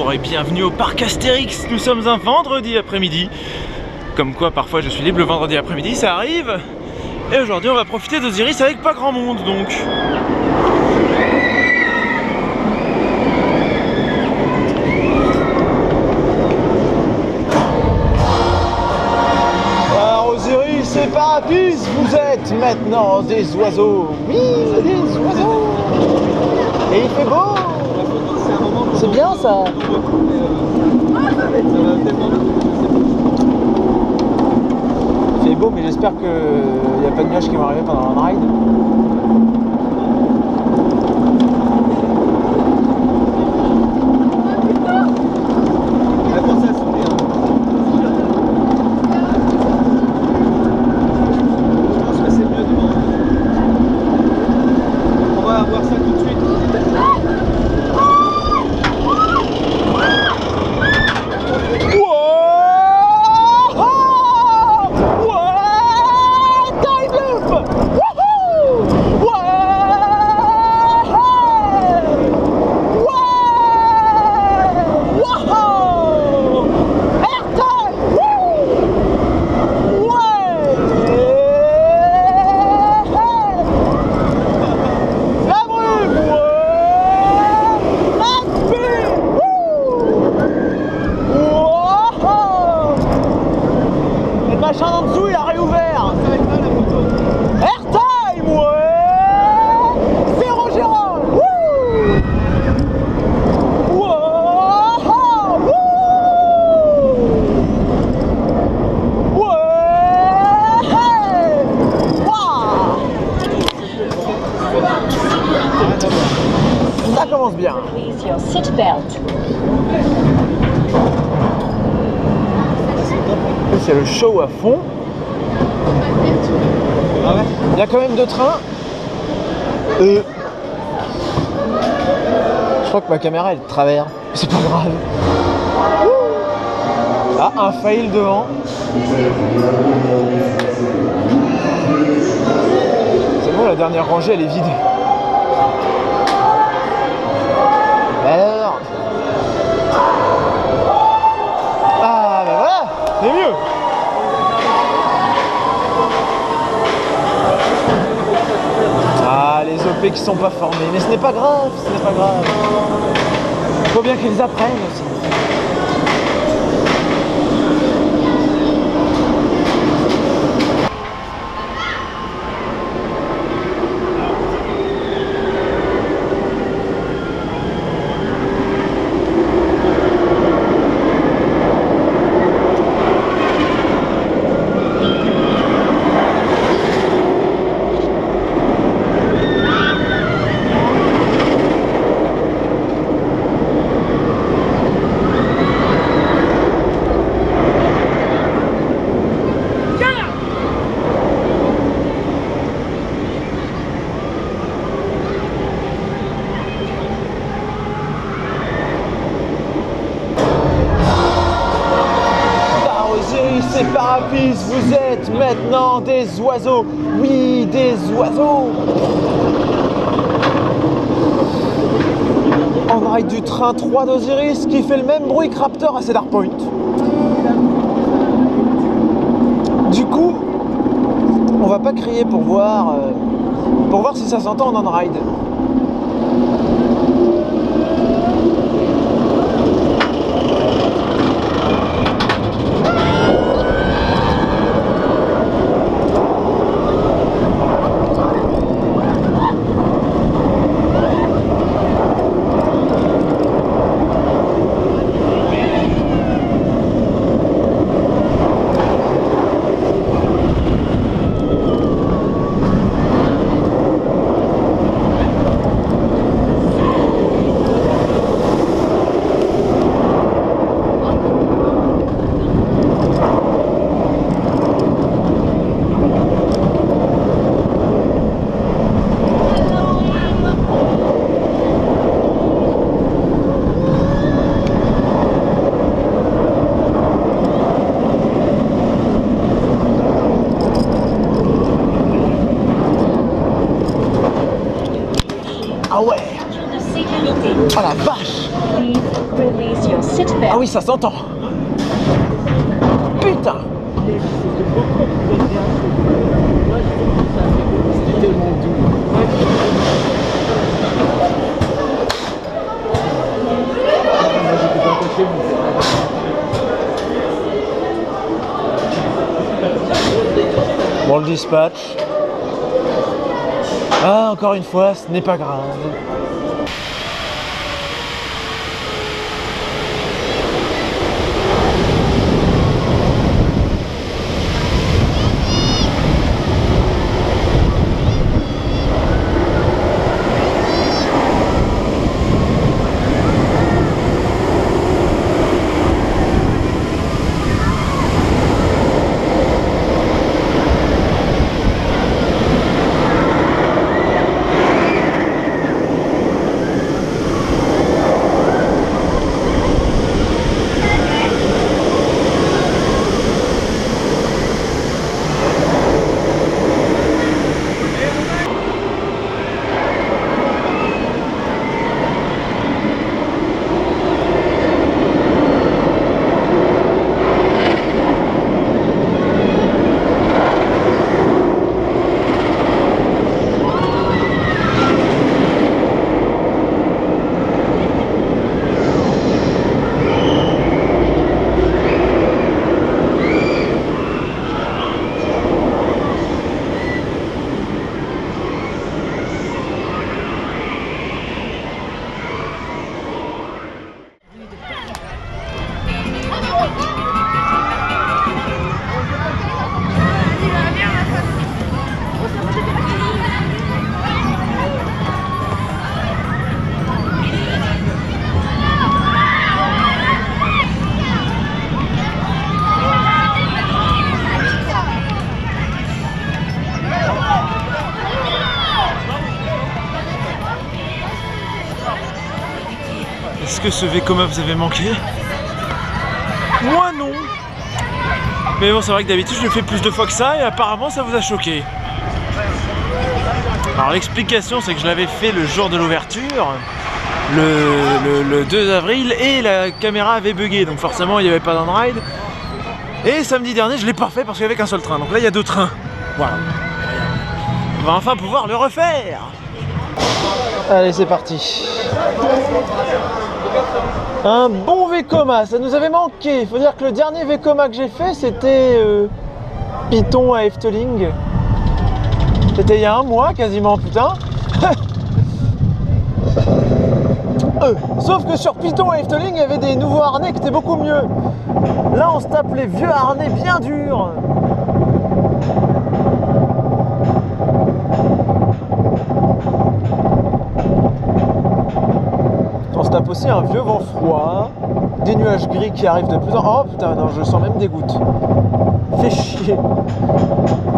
bonjour et bienvenue au parc Astérix. Nous sommes un vendredi après-midi. Comme quoi parfois je suis libre le vendredi après-midi, ça arrive. Et aujourd'hui on va profiter d'Osiris avec pas grand monde donc. Alors Osiris et Parapis, vous êtes maintenant des oiseaux. Oui, des oiseaux. Et il fait beau. C'est bien ça. Il fait beau, mais j'espère qu'il n'y a pas de nuages qui vont arriver pendant un ride. En dessous il a réouvert. Airtime, ouais. Zéro Gérald. Ça commence bien. C'est le show à fond. Il y a quand même deux trains. Je crois que ma caméra elle est de travers. C'est pas grave. Ah, un fail devant. C'est bon, la dernière rangée elle est vide. Alors. Ah ben voilà, c'est mieux. Ah, les OP qui sont pas formés, mais ce n'est pas grave, ce n'est pas grave. Il faut bien qu'ils apprennent aussi. C'est Parapis, vous êtes maintenant des oiseaux. Oui, des oiseaux. On ride du train 3 d'Osiris qui fait le même bruit que Raptor à Cedar Point. Du coup, on va pas crier pour voir si ça s'entend en on-ride. Ah ouais. sécurité. Oh la vache! Please release your seatbelt. Ah oui, ça s'entend! Putain! C'était tellement doux. Bon, le dispatch. Ah, encore une fois, ce n'est pas grave. Est-ce que ce Vekoma vous avait manqué? Moi non. Mais bon, c'est vrai que d'habitude je le fais plus de fois que ça et apparemment ça vous a choqué. Alors l'explication c'est que je l'avais fait le jour de l'ouverture, le 2 avril, et la caméra avait bugué, donc forcément il n'y avait pas d'Android. Et samedi dernier je l'ai pas fait parce qu'il n'y avait qu'un seul train, donc là il y a 2 trains. Voilà. On va enfin pouvoir le refaire. Allez, c'est parti. Un bon Vekoma, ça nous avait manqué. Il faut dire que le dernier Vekoma que j'ai fait, c'était Python à Efteling. C'était il y a un mois quasiment, putain. Sauf que sur Python à Efteling, il y avait des nouveaux harnais qui étaient beaucoup mieux. Là, on se tape les vieux harnais bien durs. On se tape aussi un vieux vent froid, des nuages gris qui arrivent de plus en... Oh putain, non, je sens même des gouttes. Fais chier.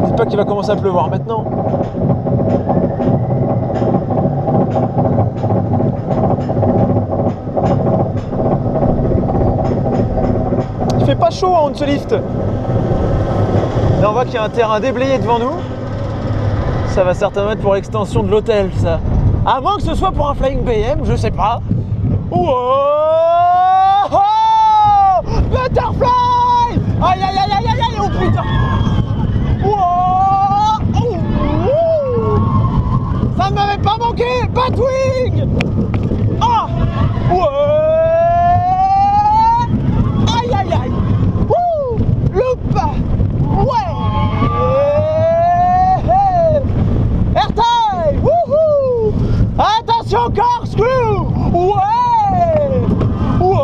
Dites pas qu'il va commencer à pleuvoir maintenant. Il fait pas chaud en Lift. Là, on voit qu'il y a un terrain déblayé devant nous. Ça va certainement être pour l'extension de l'hôtel, ça. À moins que ce soit pour un Flying BM, je sais pas. Wow! Oh! Butterfly! Aïe aïe aïe aïe aïe aïe! Oh putain! Wow! Oh! Ça ne m'avait pas manqué! Batwing! Ah! Ouais! Aïe aïe aïe! Wouh! Le pas! Ouais! Airtime! Wouhou! Attention corkscrew! Ouais! Wow!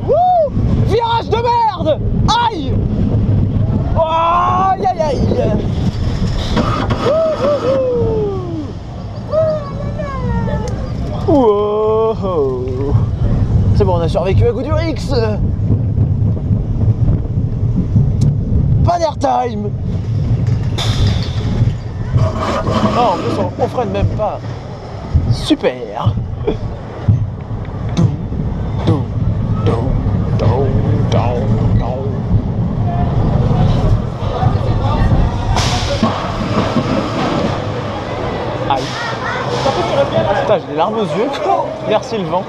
Wouh! Virage de merde! Aïe! Aïe aïe aïe! Wow! C'est bon, on a survécu à Goudurix! Pas d'airtime! Oh, en plus on freine même pas. Super. Aïe. Putain, j'ai des larmes aux yeux. Merci le vent.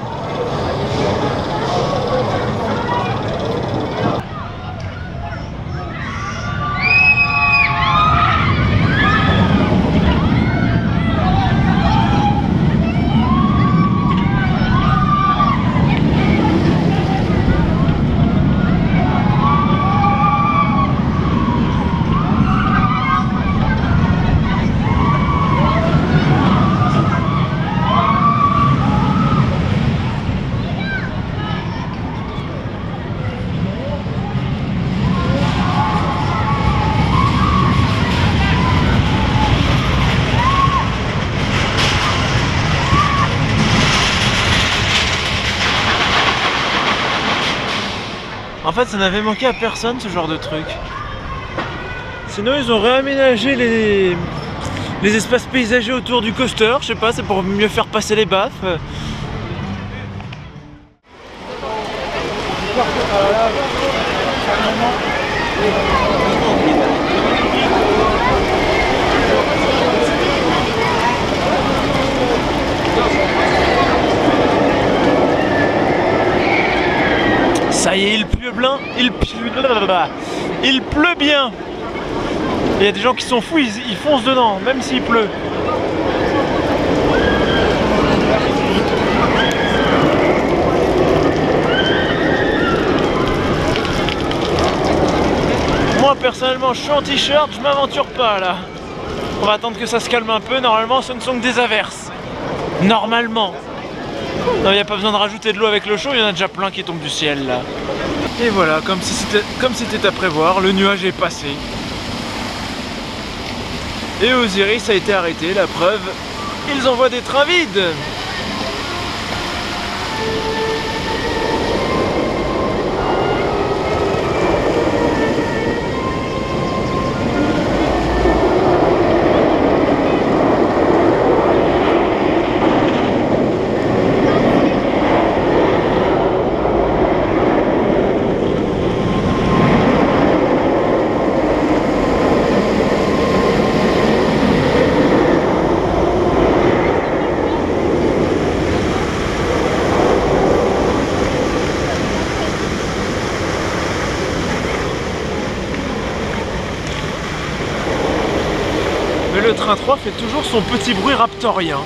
En fait, ça n'avait manqué à personne ce genre de truc. Sinon, ils ont réaménagé les espaces paysagers autour du coaster. Je sais pas, c'est pour mieux faire passer les baffes. Ça y est, il pleut bien, il pleut bien. Il y a des gens qui sont fous, ils foncent dedans, même s'il pleut. Moi personnellement, je suis en t-shirt, je m'aventure pas là. On va attendre que ça se calme un peu, normalement ce ne sont que des averses. Normalement. Non, il n'y a pas besoin de rajouter de l'eau avec le chaud, il y en a déjà plein qui tombent du ciel là. Et voilà, comme c'était à prévoir, le nuage est passé. Et Osiris a été arrêté, la preuve, ils envoient des trains vides. Mais le train 3 fait toujours son petit bruit raptorien.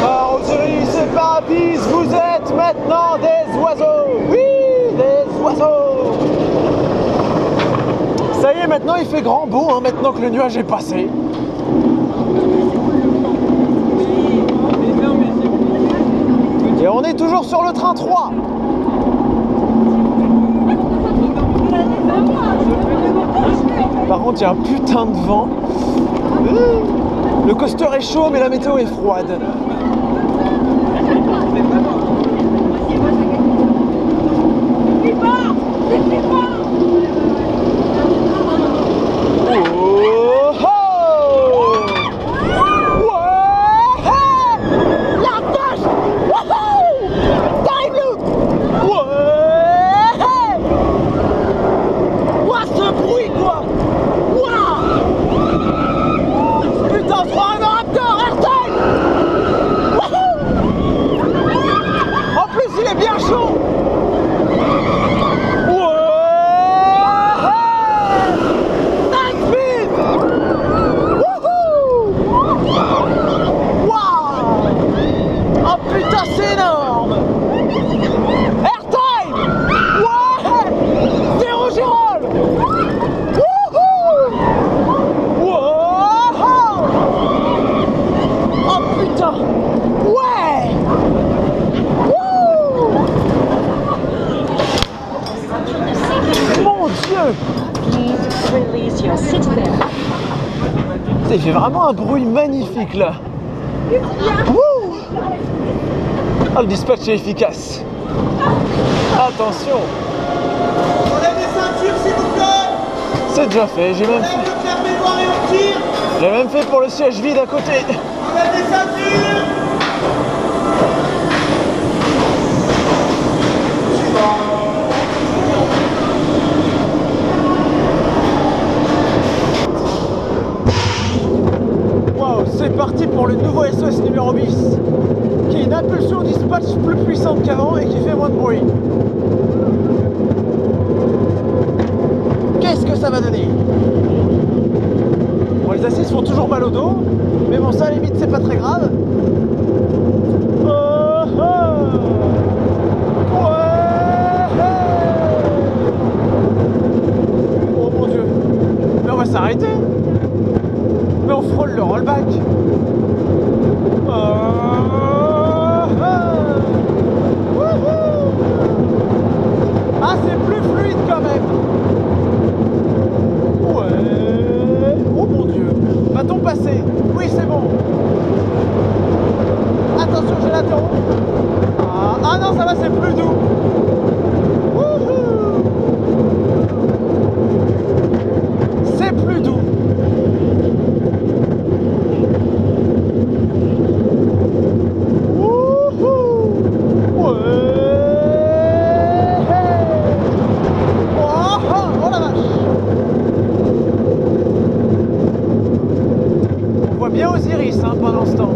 Ah, Osiris et Parapis, vous êtes maintenant des oiseaux. Oui, des oiseaux. Ça y est, maintenant il fait grand beau, hein, maintenant que le nuage est passé. Et on est toujours sur le train 3. Par contre, il y a un putain de vent. Le coaster est chaud, mais la météo est froide. Oh, oh. Ouais. La vache. Wouhou. Time loop. Ouais. Ouah, ce bruit, quoi. Putain, je crois un raptor, AirTag. En plus, il est bien chaud. Nice speed. Wow. Oh putain, c'est énorme. AirTime. Ouais. Zéro Gérol. Oh putain! Ouais! Wouh! Mon Dieu! Please release your seatbelt. Il fait vraiment un bruit magnifique là! Wouh! Ah, le dispatch est efficace! Attention! Enlève les ceintures s'il vous plaît. C'est déjà fait, j'ai même Enlève le ferme-mémoire et on tire. J'ai même fait pour le siège vide à côté. Enlève les ceintures. c'est parti pour le nouveau SOS numéro 10, qui est une impulsion dispatch plus puissante qu'avant et qui fait moins de bruit. Qu'est-ce que ça va donner? Bon, les assises font toujours mal au dos, mais bon, ça à la limite c'est pas très grave. Oh mon Dieu, mais on va s'arrêter. Mais on frôle le rollback. Ah, c'est plus fluide quand même. Ouais. Oh mon Dieu. Va-t-on passer? Oui, c'est bon. Attention, j'ai l'atteint. Ah non, ça va, c'est plus doux. C'est plus doux. Bien Osiris hein, pendant ce temps.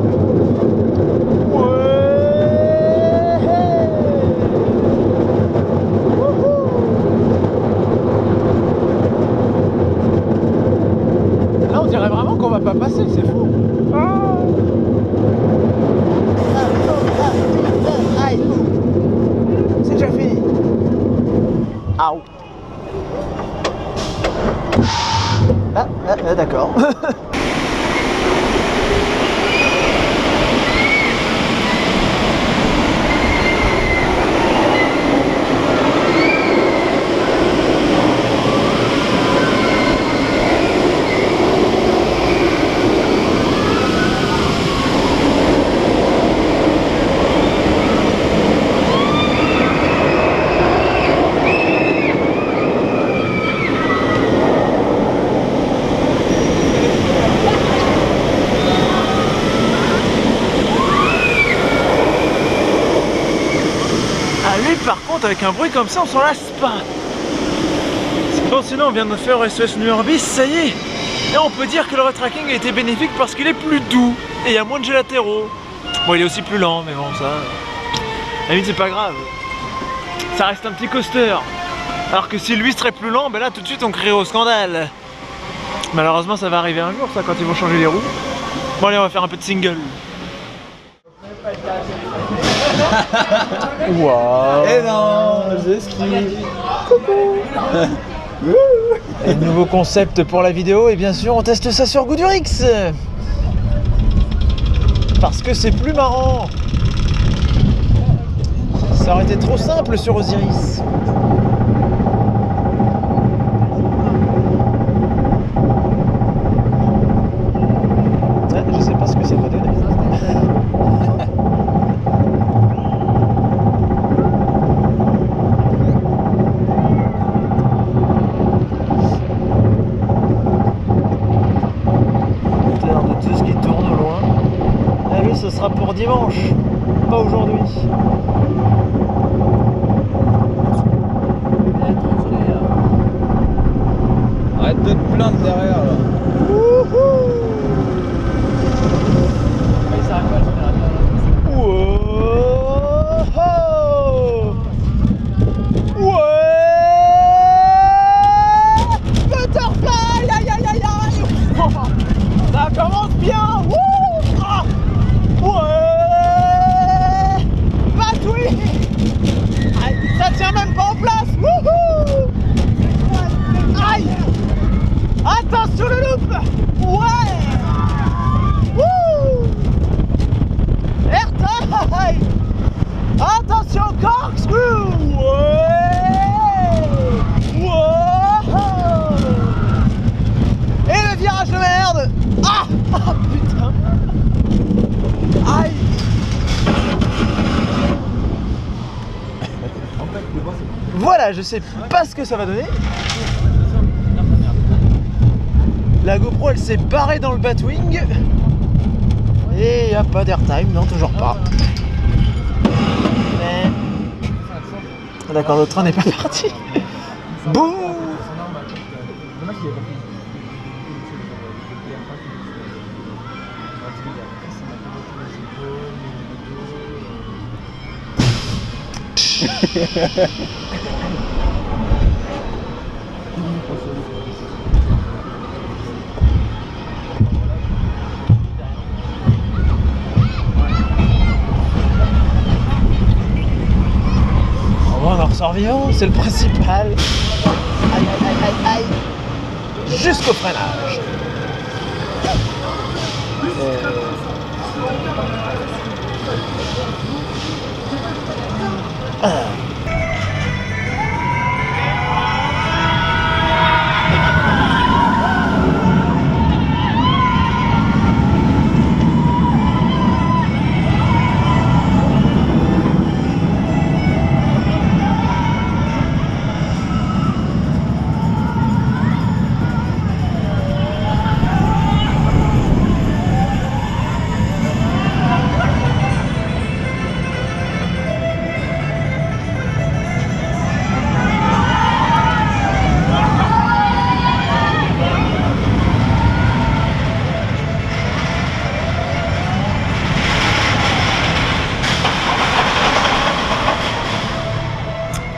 Là on dirait vraiment qu'on va pas passer, c'est fou. C'est déjà fini. Aouh. D'accord. Par contre, avec un bruit comme ça, on s'en lasse pas. Bon, sinon, on vient de faire SOS numéro 10, ça y est. Et on peut dire que le retracking a été bénéfique parce qu'il est plus doux et il y a moins de jets latéraux. Bon, il est aussi plus lent, mais bon, ça. À la limite, c'est pas grave. Ça reste un petit coaster. Alors que si lui serait plus lent, ben là, tout de suite, on crée au scandale. Malheureusement, ça va arriver un jour, ça, quand ils vont changer les roues. Bon, allez, on va faire un peu de single. Waouh! Et non, je skie. Coucou. Et nouveau concept pour la vidéo, et bien sûr on teste ça sur Goudurix parce que c'est plus marrant. Ça aurait été trop simple sur Osiris. Je sais pas ce que ça va donner. Ce sera pour dimanche, pas aujourd'hui. Arrête de te plaindre derrière là. Butterfly, aïe aïe aïe aïe. Ça commence bien. Ouais, Batouille. Ça tient même pas en place. Wouhou. Aïe. Attention le loop. Ouais. Wouh. Airtime. Attention corkscrew. Ouais. Wow. Et le virage de merde. Ah putain. Aïe. Voilà, je sais pas ce que ça va donner. La GoPro elle s'est barrée dans le Batwing. Et il n'y a pas d'airtime, non toujours pas. Mais... D'accord, le train n'est pas parti. Boum. On en ressort vivant, c'est le principal. Aïe, aïe, aïe, aïe, aïe. Jusqu'au freinage.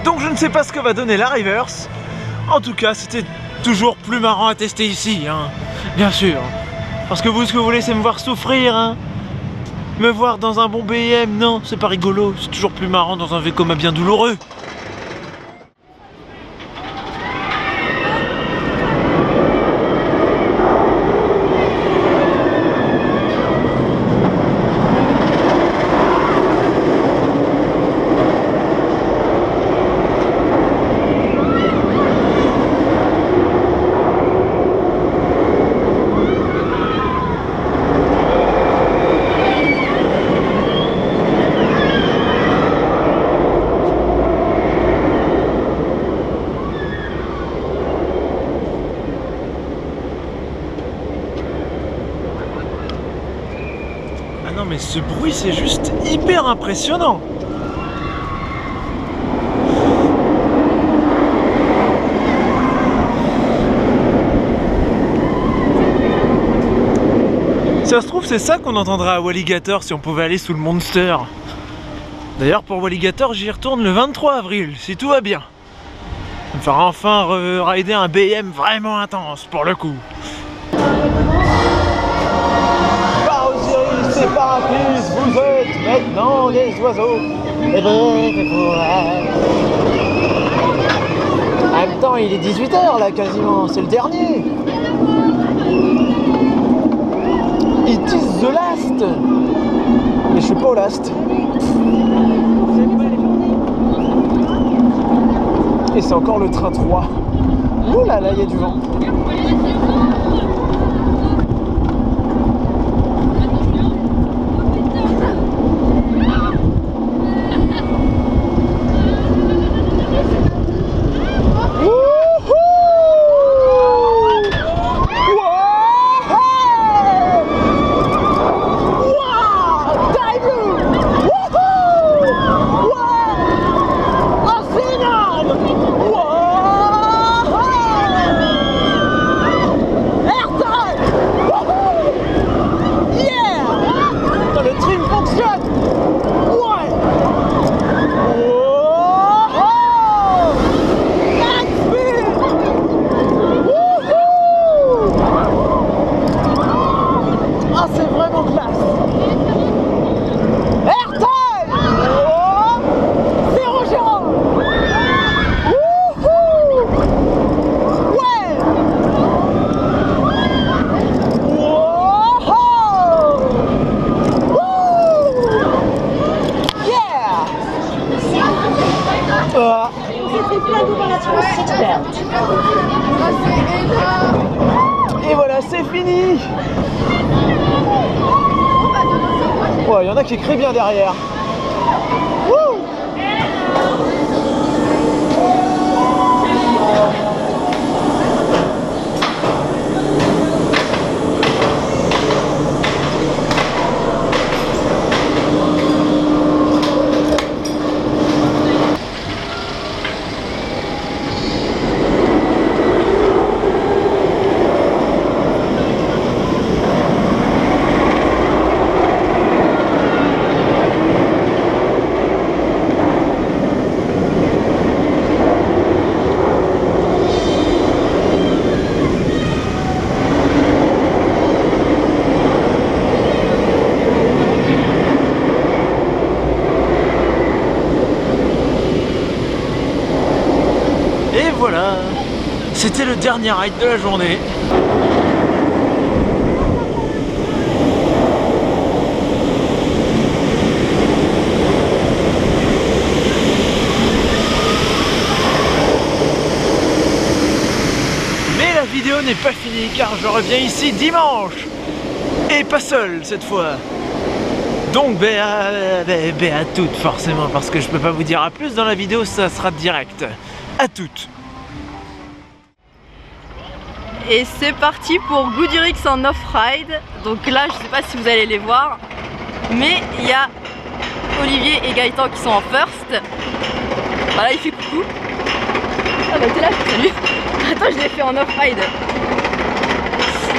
Donc je ne sais pas ce que va donner la reverse. En tout cas, c'était toujours plus marrant à tester ici, hein. Bien sûr. Parce que vous, ce que vous voulez, c'est me voir souffrir, hein. Me voir dans un bon BM, non, c'est pas rigolo. C'est toujours plus marrant dans un Vekoma bien douloureux. Ah non mais ce bruit c'est juste hyper impressionnant. Ça se trouve c'est ça qu'on entendra à Walligator si on pouvait aller sous le Monster. D'ailleurs pour Walligator j'y retourne le 23 avril si tout va bien. On me fera enfin rider un BM vraiment intense pour le coup. Osiris et Paraclus, vous êtes maintenant des oiseaux. En même temps, il est 18h là quasiment, c'est le dernier. It is the last. Mais je suis pas au last. Et c'est encore le train 3. Ouh là là, il y a du vent. Et voilà, c'est fini. Ouais, il y en a qui crient bien derrière. Wouh. C'était le dernier ride de la journée. Mais la vidéo n'est pas finie car je reviens ici dimanche. Et pas seul cette fois. Donc à toutes forcément, parce que je peux pas vous dire à plus dans la vidéo, ça sera direct. À toutes. Et c'est parti pour Goodurix en off-ride. Donc là, je sais pas si vous allez les voir, mais il y a Olivier et Gaëtan qui sont en first. Voilà, il fait coucou. Ah bah t'es là, salut. Attends, je l'ai fait en off-ride.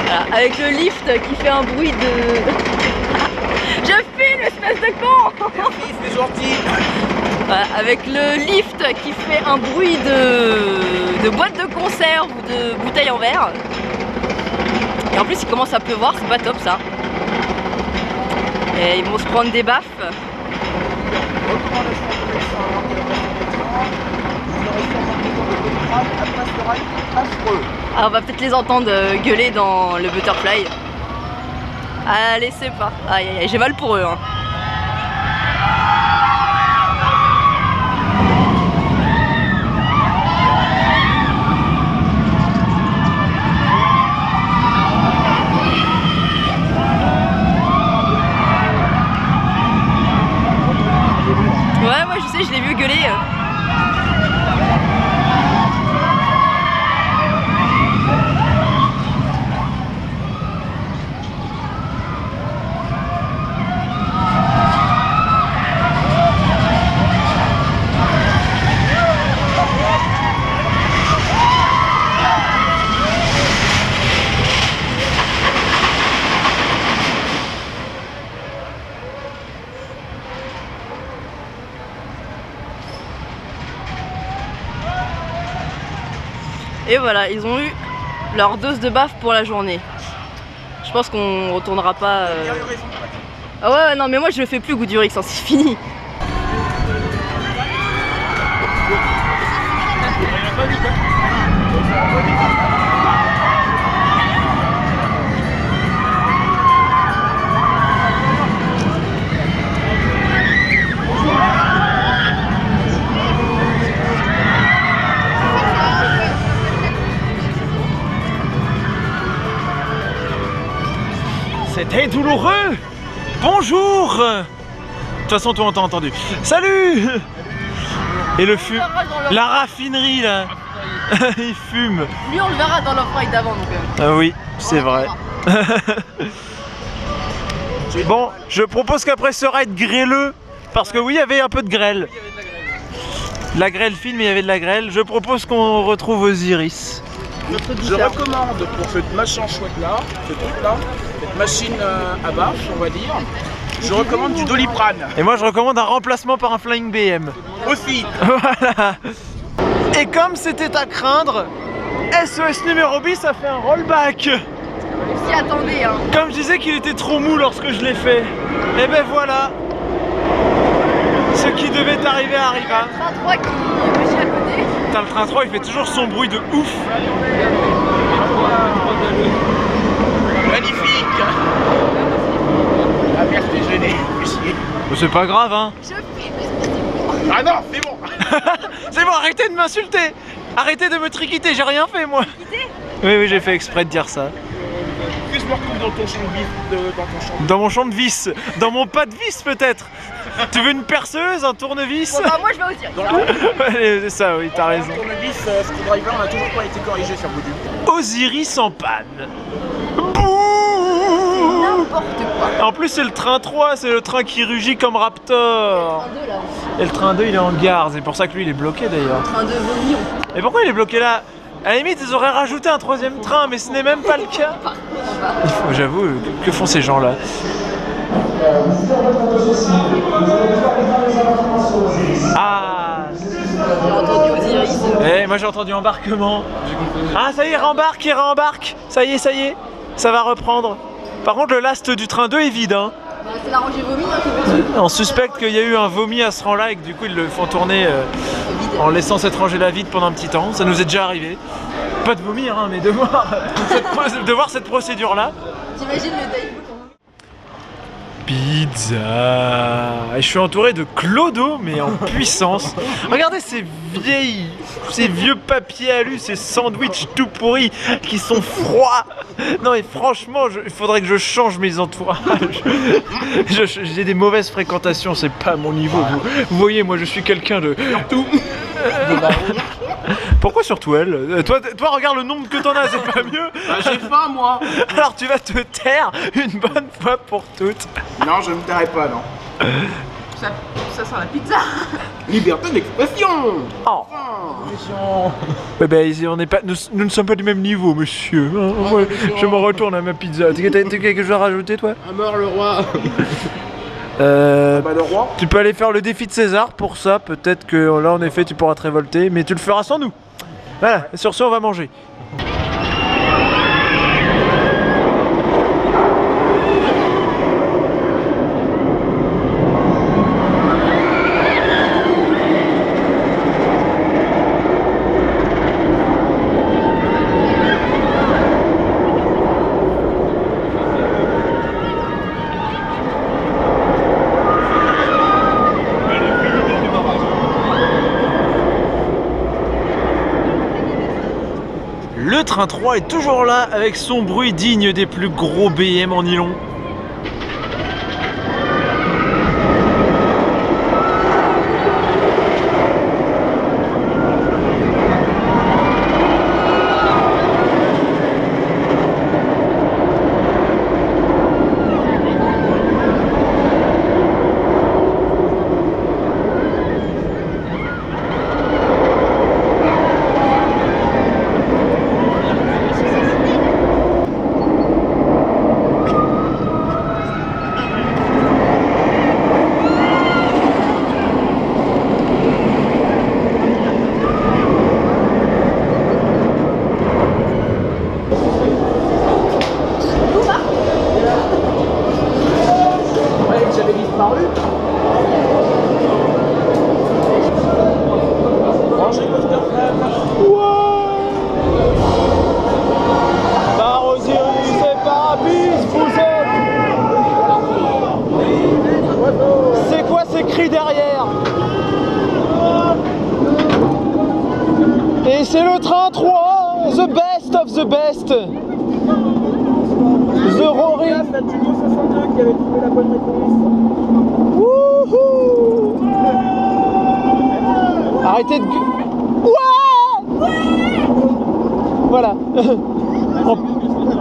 Voilà, avec le lift qui fait un bruit de... Je filme, espèce de con. Merci, c'est gentil. Voilà, avec le lift qui fait un bruit de boîte de conserve ou de bouteille en verre. Et en plus il commence à pleuvoir, c'est pas top ça. Et ils vont se prendre des baffes. Alors on va peut-être les entendre gueuler dans le butterfly. Allez, c'est pas. Aïe aïe aïe, j'ai mal pour eux hein. Ouais, moi je sais, je l'ai vu gueuler. Et voilà, ils ont eu leur dose de baffe pour la journée. Je pense qu'on retournera pas... Ah ouais, non mais moi je le fais plus Goodurix, hein, c'est fini. C'était douloureux. Bonjour. De toute façon, toi on t'a entendu. Salut. Et le fume. La raffinerie là. Il fume. Lui on le verra dans l'off-ride d'avant donc. Ah oui, c'est vrai. Bon, je propose qu'après ce ride grêleux, parce que oui, il y avait un peu de grêle. La grêle fine, mais il y avait de la grêle. Je propose qu'on retrouve Osiris. Je recommande pour ce machin chouette là, ce truc là, cette machine à baffe on va dire, je recommande du Doliprane. Et moi je recommande un remplacement par un Flying BM. Aussi. Voilà. Et comme c'était à craindre, SOS numéro bis a fait un rollback. Si attendez hein. Comme je disais qu'il était trop mou lorsque je l'ai fait. Et ben voilà. Ce qui devait arriver arriva. Train 3 qui est aussi à côté. Putain, le train 3 il fait toujours son bruit de ouf. Magnifique. Ah merde, t'es gêné. C'est pas grave hein. Ah non, c'est bon. C'est bon, arrêtez de m'insulter. Arrêtez de me triquiter, j'ai rien fait moi. Oui, j'ai fait exprès de dire ça. Que je me retrouve dans ton champ de vis, dans ton champ. Dans mon champ de vis. Dans mon pas de vis peut-être. Tu veux une perceuse, un tournevis? Bon bah moi je vais aussi. Ouais, c'est ça, oui, t'as raison. Le tournevis, screwdriver, on n'a toujours pas été corrigé sur Goodurix. Osiris en panne. N'importe quoi. En plus c'est le train 3, c'est le train qui rugit comme Raptor. Train 2 là. Et le train 2 il est en gare, c'est pour ça que lui il est bloqué d'ailleurs. Train 2 vomi. Et pourquoi il est bloqué là? À la limite ils auraient rajouté un troisième train, mais ce n'est même pas le cas. J'avoue, que font ces gens là? Ah! J'ai entendu Osiris. Eh, moi j'ai entendu embarquement. Ah ça y est, rembarque, il rembarque. Ça y est, ça va reprendre. Par contre le last du train 2 est vide hein. Bah, c'est la rangée vomi hein, c'est pour ça. On suspecte qu'il y a eu un vomi à ce rang-là et que du coup ils le font tourner en laissant cette rangée-là vide pendant un petit temps. Ça nous est déjà arrivé. pas de vomir, hein, mais de voir cette procédure-là. T'imagines le dive book? Pizza. Et je suis entouré de clodo, mais en puissance. Regardez ces vieux papiers alu, ces sandwichs tout pourris qui sont froids. Non mais franchement, il faudrait que je change mes entourages. J'ai des mauvaises fréquentations, c'est pas mon niveau. Vous voyez, moi je suis quelqu'un de... Pourquoi surtout elle? Toi regarde le nombre que t'en as, c'est pas mieux? Bah, j'ai faim, moi. Alors tu vas te taire une bonne fois pour toutes. Non, je ne me tairai pas, non. Ça sent la pizza. Liberté d'expression. Oh. Ouais, bah, ici, nous ne sommes pas du même niveau, monsieur. Ouais, je me retourne à ma pizza. T'as quelque chose à rajouter, toi? À mort le roi. Bah, le roi. Tu peux aller faire le défi de César pour ça. Peut-être que là, en effet, tu pourras te révolter. Mais tu le feras sans nous. Voilà, et sur ce, on va manger. Le train 3 est toujours là avec son bruit digne des plus gros BM en nylon. C'est quoi ces cris derrière? Et c'est le train 3, the best of the best. The Rory. qui avait trouvé la bonne réponse. Wouhou. Arrêtez de... Ouais. Voilà.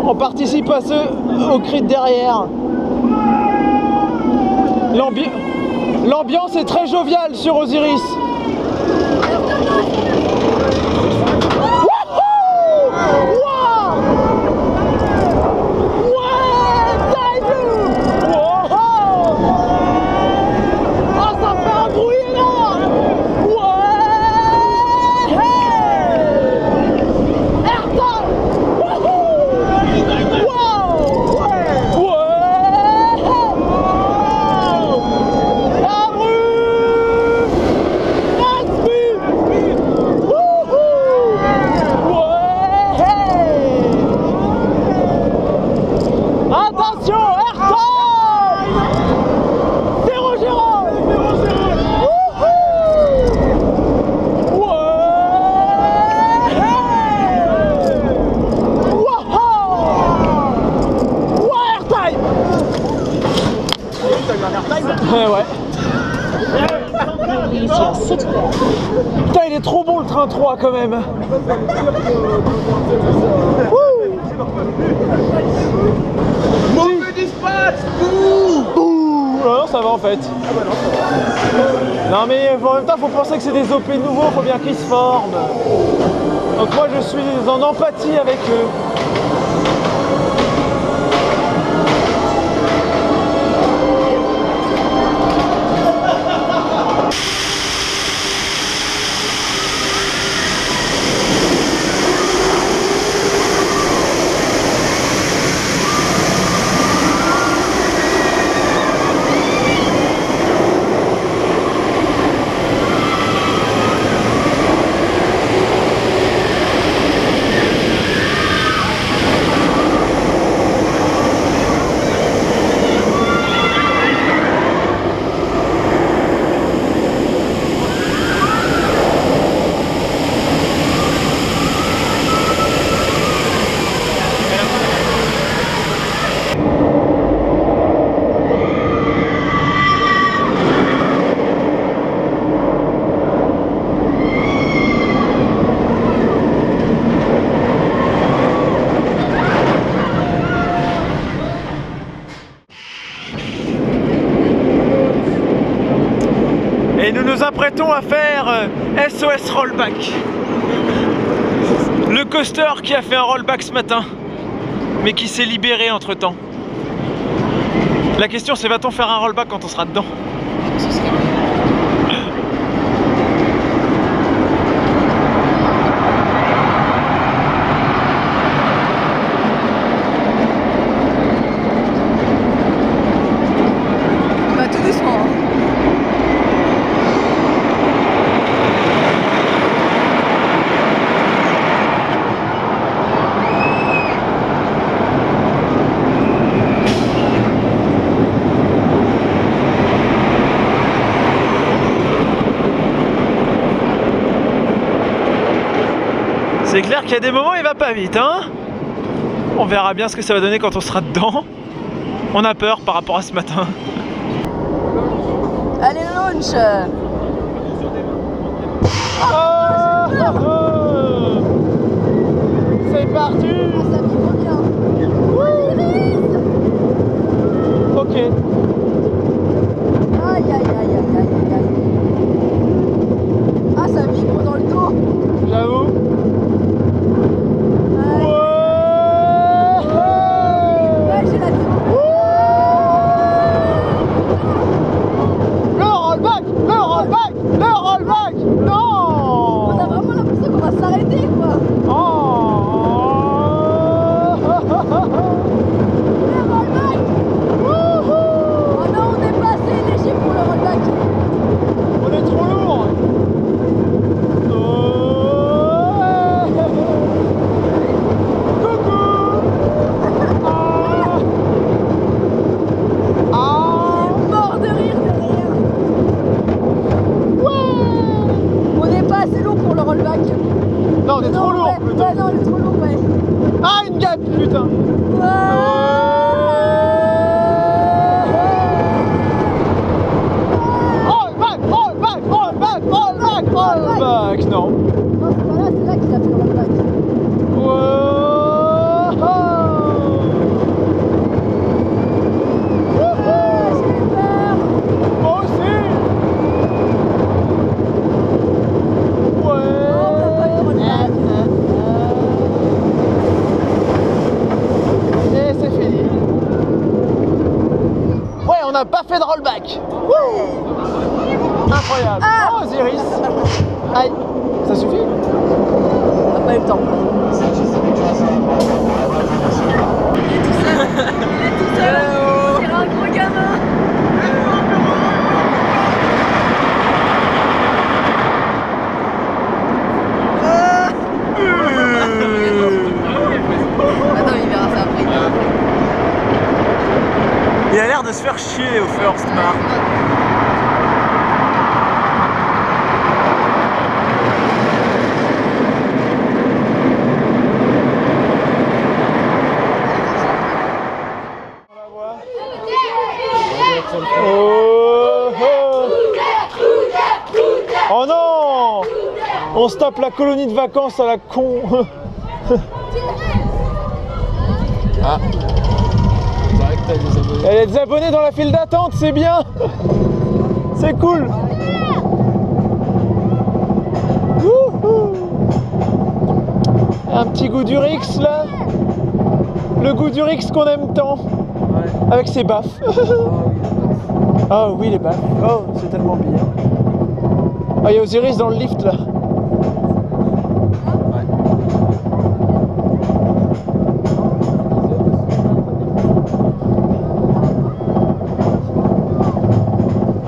On participe à aux cris de derrière. L'ambiance est très joviale sur Osiris. Putain, il est trop bon le train 3 quand même. Mauvais dispatch. Non, ça va en fait. Non mais en même temps, faut penser que c'est des OP nouveaux, faut bien qu'ils se forment. Donc moi je suis en empathie avec eux. s'apprêtons à faire SOS Rollback. Le coaster qui a fait un rollback ce matin, mais qui s'est libéré entre temps. La question c'est, va-t-on faire un rollback quand on sera dedans? Bah tout doucement. Hein. C'est clair qu'il y a des moments où il va pas vite, hein. On verra bien ce que ça va donner quand on sera dedans. On a peur par rapport à ce matin. Allez, launch. C'est parti. Ça vibre bien. Ok. Aïe, aïe, aïe, aïe, aïe, aïe. Ah, ça vibre dans le dos. J'avoue. Ouais, j'ai la Le rollback. Le rollback. Le rollback. Non. On a vraiment l'impression qu'on va s'arrêter, quoi. Oh. Le rollback. Oh non, on n'est pas assez léger pour le rollback. On est trop lourd. Coucou. Mort de rire derrière. On n'est pas assez lourd pour le rollback. Non, on est trop lourd. Ouais, Plutôt. ouais, non, on est trop lourd, ouais. Ah, une gap, putain. Rollback, rollback, rollback, rollback, rollback. Non. Non, c'est pas là, c'est là qu'il a fait le rollback. J'ai peur. Moi aussi. Ouais. Oh, on n'a pas eu de rollback. Et c'est fini. Ouais, on n'a pas fait de rollback. Wouh. Incroyable. Ah. Oh, Osiris. Aïe. Ça suffit? On n'a pas eu le temps. Il est tout seul. Il est tout seul. C'est un gros gamin. Attends, il verra ça après. Il a l'air de se faire chier au first, Marc. Oh, oh. Oh non. On se tape la colonie de vacances à la con. Ah. C'est vrai que t'as des abonnés. Il y a des abonnés dans la file d'attente, c'est bien. C'est cool. Wouhou. Un petit goût du Rix là. Le goût du Rix qu'on aime tant. Avec ses baffes. Ah oui, les baffes. Oh, c'est tellement bien. Ah, il y a Osiris dans le lift là.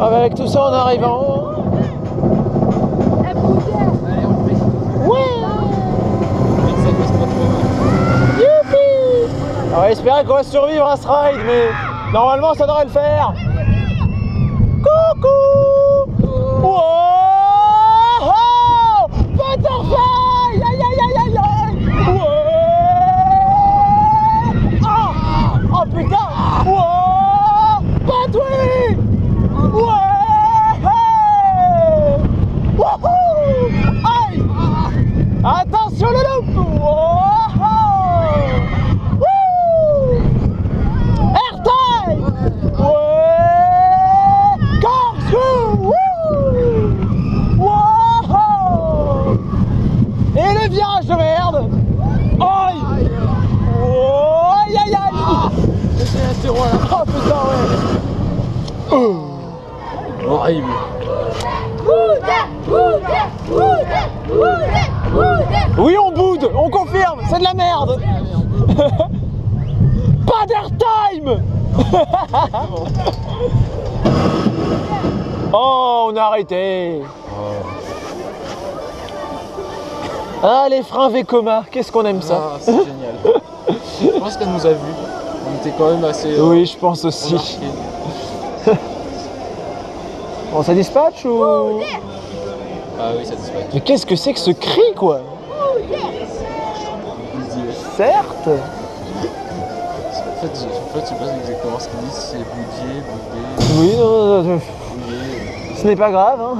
Ah, bah avec tout ça, on arrive en haut. On va espérer qu'on va survivre à ce ride, mais normalement ça devrait le faire. Coucou. Wow. Butterfly. Aïe aïe aïe aïe aïe. Wow. Ah. Oh putain. Wow. Patouille. Ouais. Wouhou. Aïe. Attention le loop. Wow. Ouais. Corkscrew. Wouh. C'est un terreau là. Oh putain, ouais. Horrible. Oui, on boude, on confirme, c'est de la merde. Pas d'airtime. Oh, on a arrêté. Ah, les freins Vekoma, qu'est-ce qu'on aime ça. Ah, c'est génial. Je pense qu'elle nous a vus. On était quand même assez. Oui, je pense aussi. remarqués. Bon, ça dispatche ou... Ah oui, ça dispatche. Mais qu'est-ce que c'est que ce cri, quoi? Certes. En fait, je sais pas exactement ce qu'ils disent. C'est boudier, boudé, Oui, non, bouillé. ce n'est pas grave, hein.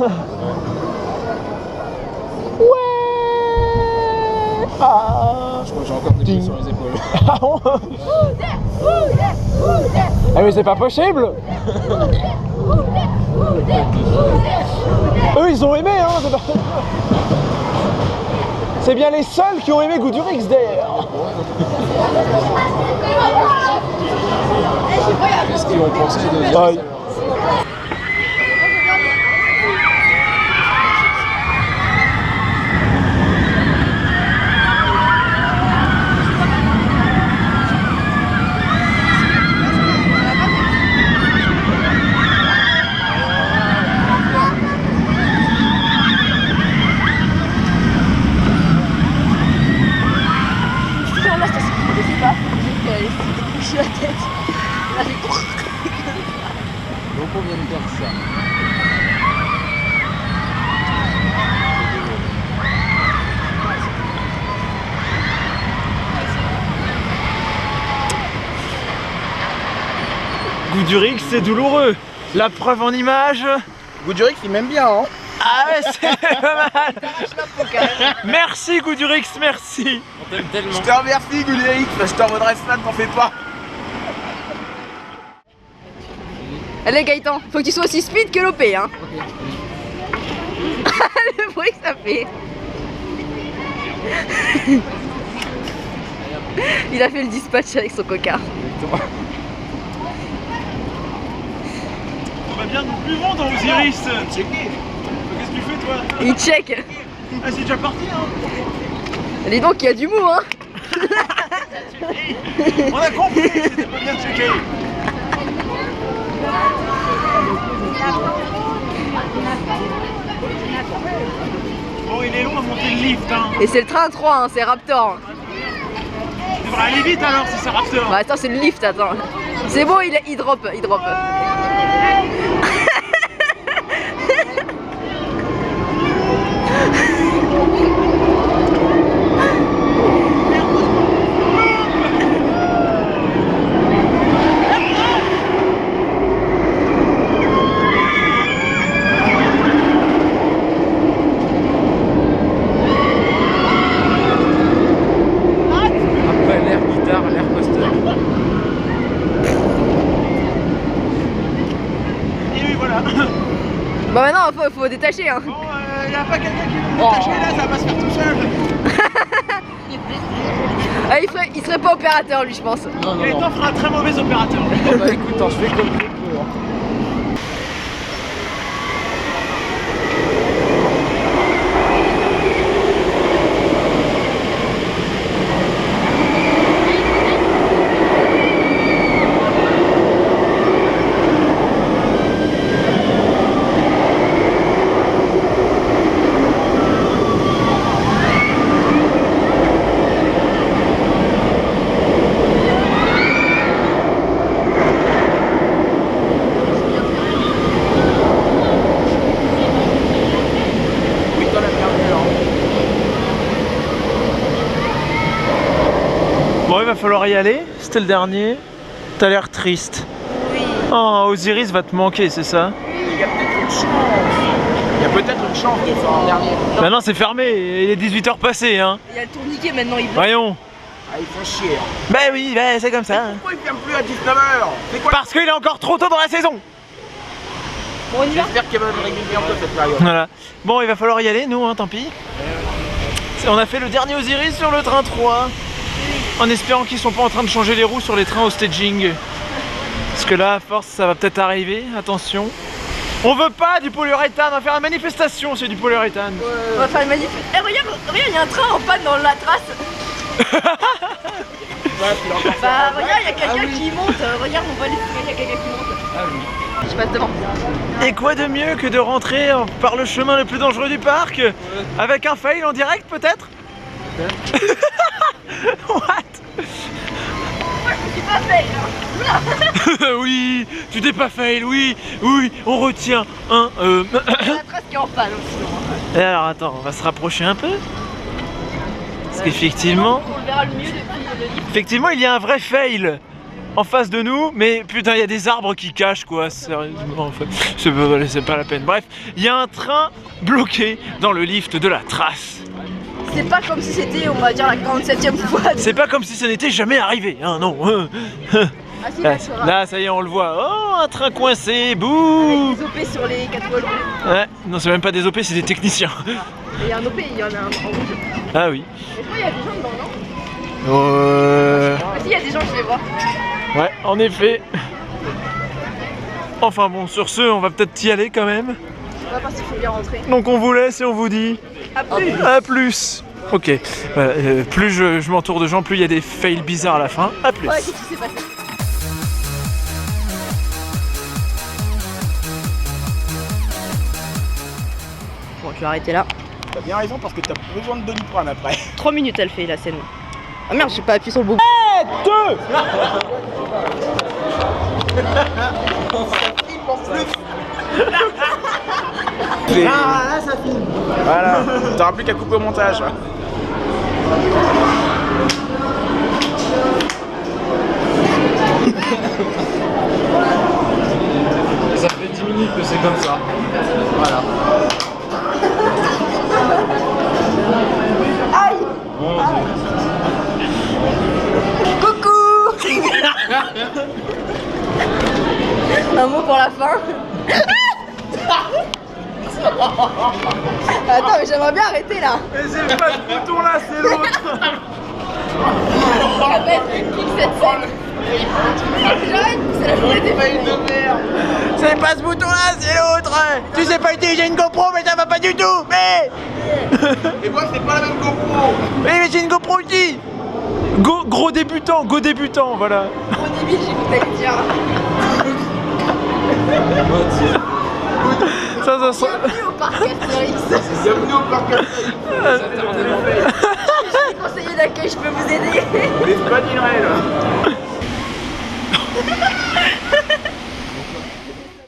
Ouais. Ah. Je crois que j'ai encore des coups sur les épaules. Ah bon? Ah mais c'est pas possible. Eux ils ont aimé, hein, c'est pas... C'est bien les seuls qui ont aimé Goudurix d'ailleurs. Qu'est-ce qu'ils ont pensé de dire Ah, ça? Donc on vient de faire ça. Goudurix, c'est douloureux. La preuve en image. Goudurix, il m'aime bien, hein. Ah ouais, c'est pas mal. Merci Goudurix, merci. On t'aime tellement. Je te remercie, Goudurix, je t'en redresse là, t'en fais pas. Allez Gaëtan, faut que tu sois aussi speed que l'OP, hein. Ok. Le bruit que ça fait. Il a fait le dispatch avec son cocard. On va bien, nous buvons dans Osiris. Qu'est-ce que tu fais toi? Il check. Ah, c'est déjà parti, hein. Dis donc, il y a du mou, hein. On a compris, c'était pas bien checké. Bon, il est long à monter le lift, hein. Et c'est le train 3, hein, c'est Raptor. Tu devrais aller vite alors si c'est Raptor. Bah attends, c'est le lift, attends. C'est bon, il drop, il drop. Après l'air guitare, l'air coaster. Et oui, voilà. Bah maintenant, faut détacher, hein. Bon, y a pas quelqu'un qui veut me détacher là, ça va pas se faire tout seul. Ah, il serait pas opérateur, lui, je pense. Non, non, Gaëtan non. fera un très mauvais opérateur. Oh, bah écoute, hein, je fais comme je peux. Hein. Oui, t'en as perdu, hein. Bon, il va falloir y aller. C'était le dernier. T'as l'air triste. Oui. Oh, Osiris va te manquer, c'est ça? Il y a peut-être une chance. Il y a peut-être une chance de faire un dernier. Bah non, c'est fermé. Il est 18h passé, hein. Il y a le tourniquet maintenant, il bloque. Voyons. Ah, il faut chier. Hein. Bah oui, bah, c'est comme ça. hein. Pourquoi il vient plus à 19h? C'est quoi? Parce qu'il est encore trop tôt dans la saison. Bon, on y va. J'espère qu'elle va me réguler un peu cette période. Voilà. Bon, il va falloir y aller, nous, hein, tant pis. On a fait le dernier Osiris sur le train 3. En espérant qu'ils sont pas en train de changer les roues sur les trains au staging. Parce que là, à force, ça va peut-être arriver. Attention. On veut pas du polyuréthane, on va faire une manifestation, c'est du polyuréthane. On va faire une manif. Eh, regarde, il y a un train en panne dans la trace. Bah, regarde, il y a quelqu'un qui monte. Regarde, on voit les il y a quelqu'un qui monte. Ah oui. Je passe devant. Et quoi de mieux que de rentrer par le chemin le plus dangereux du parc avec un fail en direct peut-être? What? C'est pas fait là. Oui, tu t'es pas fail, oui, oui, on retient un. La trace qui est en panne aussi. Et alors attends, on va se rapprocher un peu. Parce qu'effectivement, On le verra le mieux depuis le livre. effectivement, il y a un vrai fail en face de nous, mais putain, il y a des arbres qui cachent quoi, sérieusement, en fait, c'est pas la peine. Bref, il y a un train bloqué dans le lift de la trace. C'est pas comme si c'était, on va dire, la 47e fois. C'est pas comme si ça n'était jamais arrivé, hein, non. Ah si, là, Là, ça y est, on le voit. Oh, un train coincé, bouh. Avec des OP sur les 4 voies. Ouais, non, c'est même pas des OP, c'est des techniciens. Et il y a un OP, il y en a un en rouge. Ah oui. Et toi, il y a des gens dedans, non? Ah si, il y a des gens, je les vois. Ouais, en effet. Enfin bon, sur ce, on va peut-être y aller quand même. On va parce qu'il faut bien rentrer. Donc on vous laisse et on vous dit À plus. à plus. Ok, plus je m'entoure de gens, plus il y a des fails bizarres à la fin. À plus. Ouais, qu'est-ce qui s'est passé? Bon, je vais arrêter là. T'as bien raison parce que t'as besoin de Doliprane après. 3 minutes elle fait la scène. Ah merde, j'ai pas appuyé sur le bouton. Là, ça filme. Voilà, t'auras plus qu'à couper au montage. Ça fait 10 minutes que c'est comme ça. Voilà. Aïe. Mon Dieu. Coucou. Un mot pour la fin. Attends, mais j'aimerais bien arrêter là. Mais c'est pas ce bouton là, c'est l'autre. Ça va être épique cette scène. J'arrête, c'est la journée des failles de merde. C'est pas ce bouton là, c'est l'autre. Tu sais pas utiliser une GoPro, mais ça va pas du tout. Mais Et moi, c'est pas la même GoPro. mais j'ai une GoPro aussi. Gros débutant, go débutant, voilà. Au début, j'ai goûté le dire. Ça sent. Bienvenue au parc Astérix. Bienvenue au parc Astérix. Je suis conseiller d'accueil, je peux vous aider. Les Spaniels.